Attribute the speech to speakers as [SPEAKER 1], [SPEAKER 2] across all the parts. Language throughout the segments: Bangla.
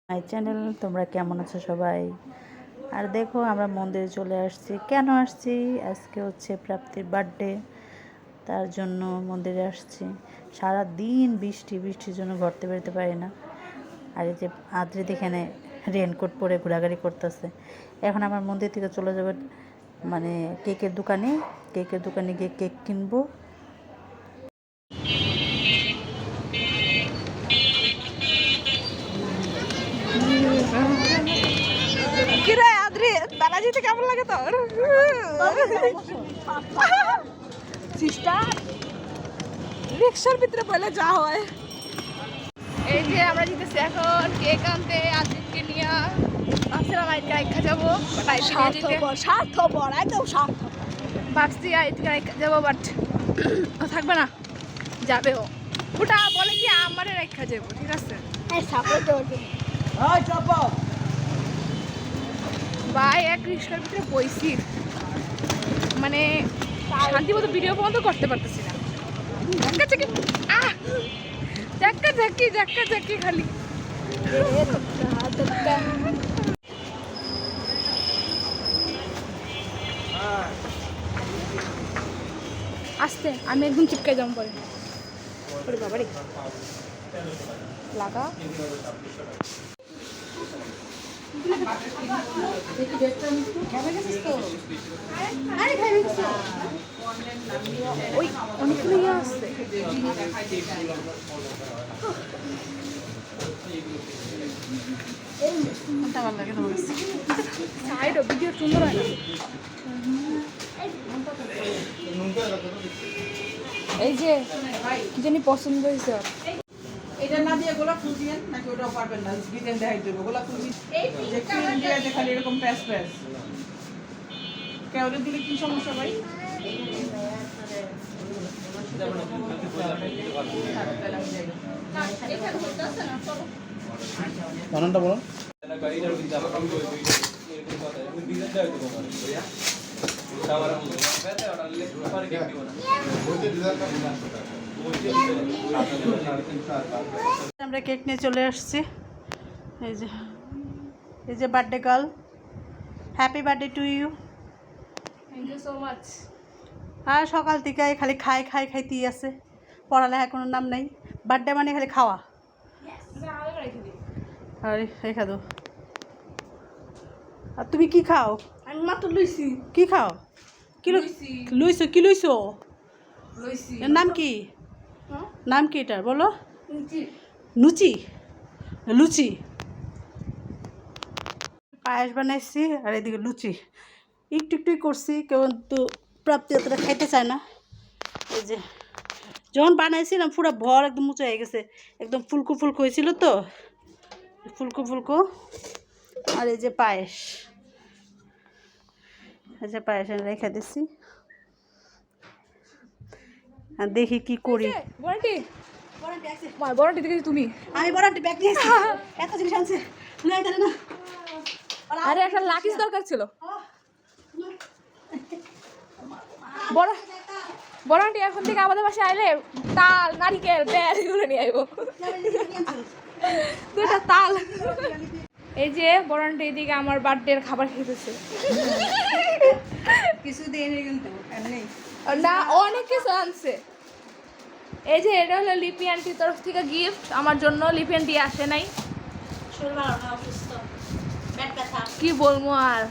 [SPEAKER 1] My channel. তোমরা কেমন আছো সবাই? আর দেখো আমরা মন্দিরে চলে আসছি। কেন আসছি? আজকে হচ্ছে প্রাপ্তির বার্থডে, তার জন্য মন্দিরে আসছি। সারা দিন বৃষ্টির জন্য ঘরতে বেরোতে পারি না। আর এই যে আদ্রিত এখানে রেনকোট পরে ঘোরাঘুরি করতেছে। এখন আমার মন্দির থেকে চলে যাবে মানে কেকের দোকানে গিয়ে কেক কিনবো।
[SPEAKER 2] কিরে আদ্রি, বালাজিতে কেমন লাগে তোর? সিস্টার রিক্সার ভিতরে বলে যা হয়। এই যে আমরা যেতেছি এখন কেক আনতে আদ্রিতকে নিয়ে। ভাবছিলাম আইতে রাইখা যাবো, স্বার্থপর একদম স্বার্থপর। ভাবছি আইতে রাইখা যাবো, বাট থাকবে না, যাবেও। ওটা বলে কি আমারে রাইখা যাবো, ঠিক আছে? ভাই এক রিক্সার ভিতরে বইছি, মানে শান্তি মতো ভিডিও বন্ধ করতে পারতেছি না। ধাক্কা ধাক্কি খালি। আস্তে, আমি একদম চিপকাই যাবো পরে। ওরে বাবা রে, লাগা ওই অনেকগুলো ইয়ে আসছে। সাইড ভিডিও সুন্দর হয় না। এই যে কি জানি পছন্দ হয়েছে।
[SPEAKER 3] এটা না দিয়ে গোলাপ ফুল দিয়েন নাকি ওটাও পারবেন না, ডিজাইন দেখাই দেবো। গোলাপ ফুল যে ক্রিম দিয়ে যে খালি এরকম প্যাস প্যাস কেউরে দিলে কি সমস্যা ভাই?
[SPEAKER 4] বানানটা বলো।
[SPEAKER 1] আমরা কেক নিয়ে চলে আসছি। এই যে birthday girl, happy birthday to you.
[SPEAKER 2] Thank you so much.
[SPEAKER 1] আর সকাল থেকে খালি খাইতেই আছে, পড়ালেখা কোনো নাম নাই। বার্থডে মানে খালি খাওয়া। আর রেখা দো। আর তুমি কি খাও?
[SPEAKER 2] আমি মাত্র লইছি।
[SPEAKER 1] কি খাও? কি লইছো? কি লইছো?
[SPEAKER 2] লইছি।
[SPEAKER 1] এর নাম কি?
[SPEAKER 2] হ্যাঁ?
[SPEAKER 1] নাম কি এটার বলো?
[SPEAKER 2] লুচি।
[SPEAKER 1] লুচি পায়েস বানাইছি, আর এদিকে লুচি একটুই করছি। কেউ তো প্রাপ্তি অতটা খাইতে চায় না। এই যে যখন বানাইছিলাম পুরো ভর একদম উঁচু হয়ে গেছে, একদম ফুলকো হয়েছিল তো, ফুলকো। আর এই যে পায়েস রেখে দিচ্ছি। আর দেখি কি করি।
[SPEAKER 2] বড়টি দেখেছি তুমি?
[SPEAKER 1] আমি বড়টি ব্যাগ নিয়েছি, এত জিনিস আনছে না।
[SPEAKER 2] আরে একটা লাকিস দরকার ছিল। বড়টি এখন থেকে আমাদের বাসায় আইলে তাল, নারিকেল, বেল এগুলো নিয়ে আইবো। দুটা তাল। এই যে বড়টি এদিকে আমার বার্থডের খাবার খেতেছে।
[SPEAKER 1] কিছু দিয়ে কিন্তু
[SPEAKER 2] না, অনেক কিছু আনছে। এই যে এটা হলো লিপি আন্টির তরফ থেকে গিফট আমার জন্য। লিপি আন্টি আসে নাই, কি বলবো আর।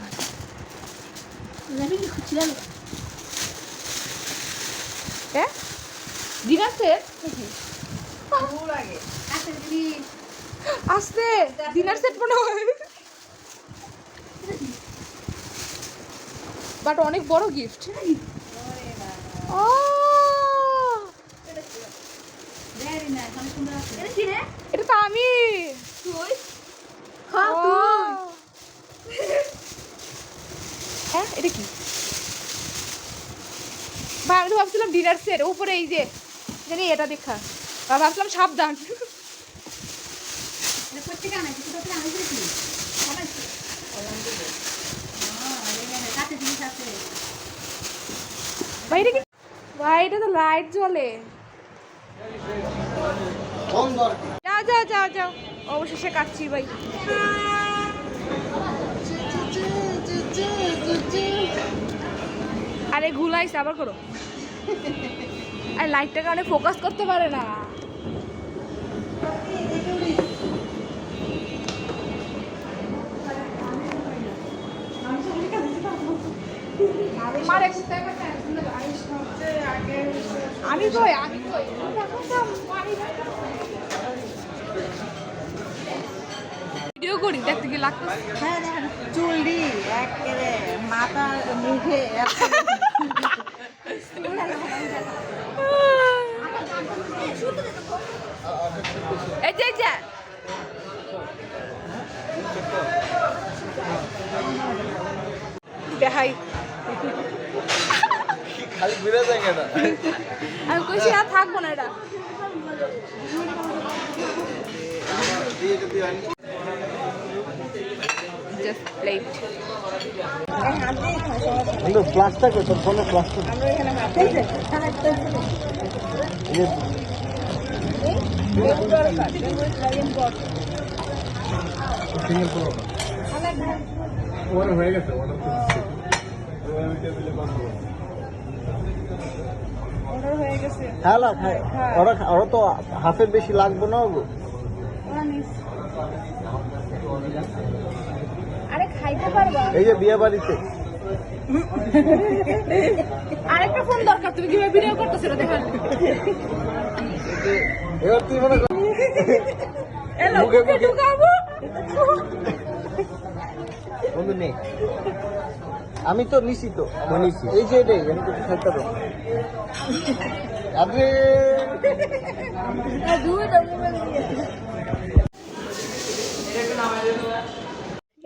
[SPEAKER 2] ডিনার সেট আসতে, ডিনার সেট মনে হয়, বাট অনেক বড় গিফট। ও এটা তো আমি। হ্যাঁ, এটা কি ভাই? আমি তো ভাবছিলাম ডিনার সেট, উপরে এই যে জানি এটা দেখা ভাবছিলাম সাবধান। ভাই এটা কি? ভাই এটা তো লাইট জ্বলে। যাও যাও যাও, অবশেষে কাটছি ভাই। আরে ঘুলাইছে আবার করো। আর লাইটটা কারণে ফোকাস করতে পারে না। আমি কই ভিডিও করি, দেখতে কি লাগতো।
[SPEAKER 1] হ্যাঁ চুলডি একেবারে মাথা মুখে
[SPEAKER 2] এই যে দেখাই,
[SPEAKER 4] খালি ঘুরে যায় কেন?
[SPEAKER 2] আমি কইছি আর থাকবো না এটা। Just plate.
[SPEAKER 4] কিন্তু প্লাস্টার কই তোর ফোনে প্লাস্টার? ওর হয়ে গেছে হ্যাঁ খাই ওরা তো হাফের বেশি লাগবো না গো।
[SPEAKER 2] আরে খাইতে পারবা?
[SPEAKER 4] এই যে বিয়ে বাড়িতে
[SPEAKER 2] আরেকটা ফোন দরকার, তুমি কিভাবে ভিডিও করতেছো এটা দেখার।
[SPEAKER 4] এবার তুই মনে কর
[SPEAKER 2] এলো
[SPEAKER 4] মুখে
[SPEAKER 2] মুখে ঢুকাবো।
[SPEAKER 4] বন্ধু নেই, আমি তো নিছি তো নিছি। এই যে এটাই আমি তো খাইতে পারবো। আরে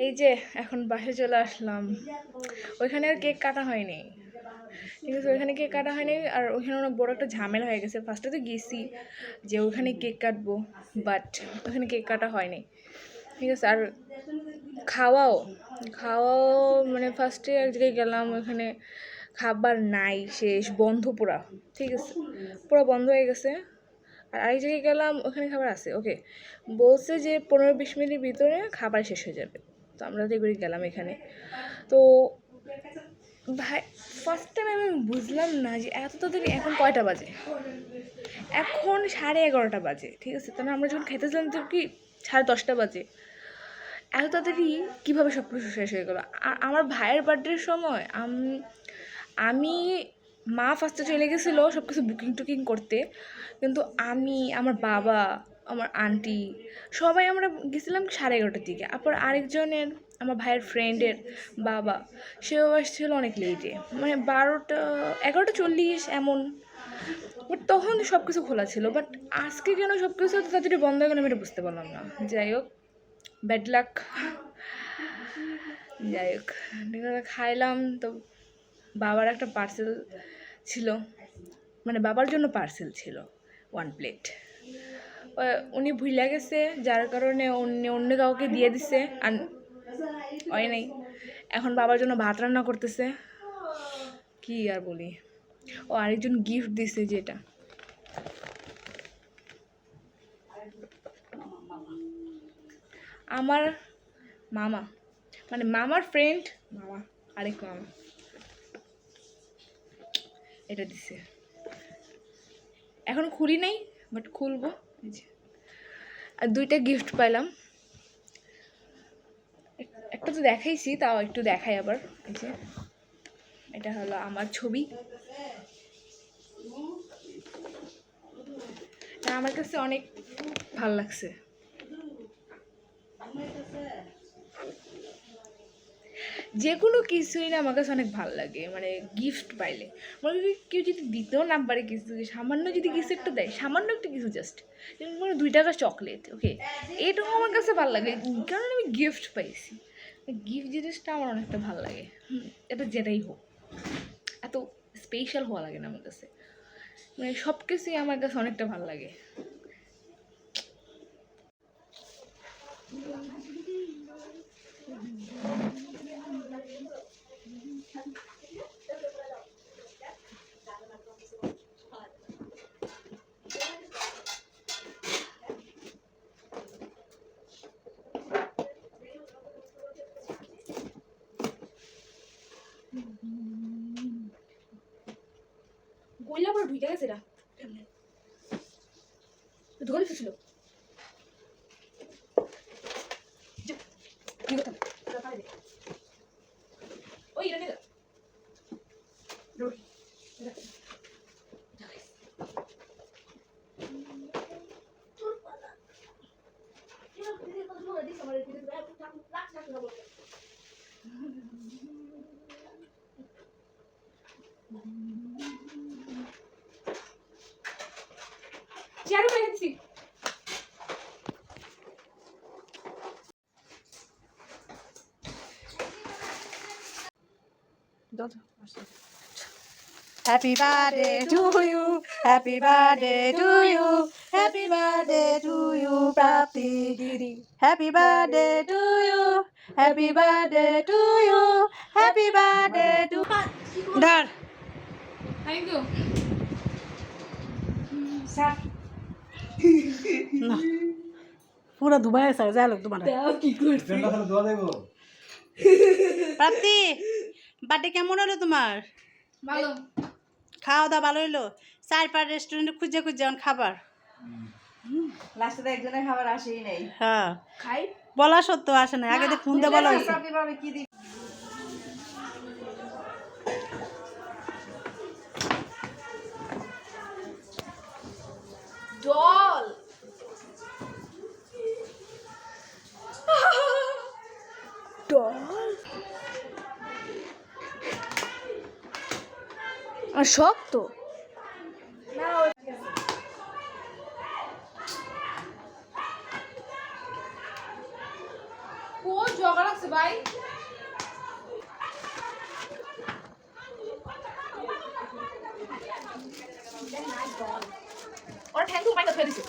[SPEAKER 2] এই যে এখন বাসায় চলে আসলাম। ওইখানে আর কেক কাটা হয়নি, ঠিক আছে, ওইখানে কেক কাটা হয়নি। আর ওইখানে অনেক বড় একটা ঝামেলা হয়ে গেছে। ফার্স্টে তো গেছি যে ওইখানে কেক কাটবো, বাট ওখানে কেক কাটা হয়নি, ঠিক আছে। আর খাওয়াও মানে ফার্স্টে এক জায়গায় গেলাম, ওইখানে খাবার নাই, শেষ, বন্ধ পুরা, ঠিক আছে, পুরো বন্ধ হয়ে গেছে। আর আরেক জায়গায় গেলাম, ওখানে খাবার আছে, ওকে, বলছে যে 15-20 মিনিটের ভিতরে খাবার শেষ হয়ে যাবে। তো আমরা তো এবারে গেলাম এখানে। তো ভাই ফার্স্ট টাইম আমি বুঝলাম না যে এত তাড়াতাড়ি। এখন কয়টা বাজে? এখন 11:30 বাজে, ঠিক আছে। তাহলে আমরা যখন খেতেছিলাম তো কি 10:30 বাজে। এত তাড়াতাড়ি কীভাবে সব কিছু শেষ হয়ে গেলো? আর আমার ভাইয়ের বার্থডের সময় আমি মা ফার্স্টে চলে গেছিলো সব কিছু বুকিং করতে, কিন্তু আমি, আমার বাবা, আমার আন্টি, সবাই আমরা গেছিলাম 11:30টার দিকে। আবার আরেকজনের, আমার ভাইয়ের ফ্রেন্ডের বাবা, সেও আসছিল অনেক লেটে, মানে 11:40 এমন। বাট তখন সব কিছু খোলা ছিল, বাট আজকে কেন সব কিছু তাড়াতাড়ি বন্ধ হয়ে গেল আমি এটা বুঝতে পারলাম না। যাই হোক, ব্যাড লাক। যাই হোক, ডিনারে খাইলাম। তো বাবার একটা পার্সেল ছিল, মানে বাবার জন্য পার্সেল ছিল 1 প্লেট। উনি ভুলে গেছে, যার কারণে অন্য কাউকে দিয়ে দিছে, আর হয় নাই। এখন বাবার জন্য ভাত রান্না করতেছে, কি আর বলি। ও আরেকজন গিফট দিছে, যেটা আমার মামা, মানে মামার ফ্রেন্ড, মামা, আরেক মামা এটা দিছে। এখন খুলি নাই, বাট খুলবো। আর 2টা গিফট পাইলাম, একটা তো দেখাইছি, তাও একটু দেখাই আবার। এই যে এটা হলো আমার ছবি, আমার কাছে অনেক ভালো লাগছে। যে কোনো কিছুই না আমার কাছে অনেক ভালো লাগে, মানে গিফট পাইলে। মানে কেউ যদি দিতেও না পারে কিছু, সামান্য যদি কিছু একটা দেয়, সামান্য একটা কিছু, জাস্ট মানে 2 টাকার চকলেট, ওকে, এটাও আমার কাছে ভালো লাগে, কারণ আমি গিফট পাইছি। গিফট জিনিসটা আমার অনেকটা ভালো লাগে। এটা যেটাই হোক, এত স্পেশাল হওয়া লাগে না আমার কাছে, মানে সব কিছুই আমার কাছে অনেকটা ভালো লাগে। ঢুকে গেছে এটা দোকানে ছিল ওই এটা নিয়ে চেয়ারও পেয়ে গেছি
[SPEAKER 1] Happy birthday to you, happy birthday to you, happy birthday to you, Prapti Didi. Happy birthday to you, happy birthday to you, happy birthday to. Dar.
[SPEAKER 2] Thank you
[SPEAKER 1] না পুরো দুবাই আছে যা লোক তোমার
[SPEAKER 2] কি করছি
[SPEAKER 1] প্রাপ্তি বার্থডে কেমন হলো তোমার
[SPEAKER 2] ভালো
[SPEAKER 1] খাওয়া দাওয়া ভালো হলো 4-5 রেস্টুরেন্টে খুঁজে খুঁজে খাবার
[SPEAKER 3] লাস্টে তো একজনের খাবার আসেই নাই
[SPEAKER 1] হ্যাঁ
[SPEAKER 2] খাই
[SPEAKER 1] বলা সত্য আসে না আগে তো ফোন দিয়ে বলা হয়েছে
[SPEAKER 3] প্রাপ্তি ভাবে কি দি
[SPEAKER 2] ডল ডল আর শক্ত ও জগা লাগছে ভাই ওর ঠ্যাং তো পাইটা ফেলে দিছে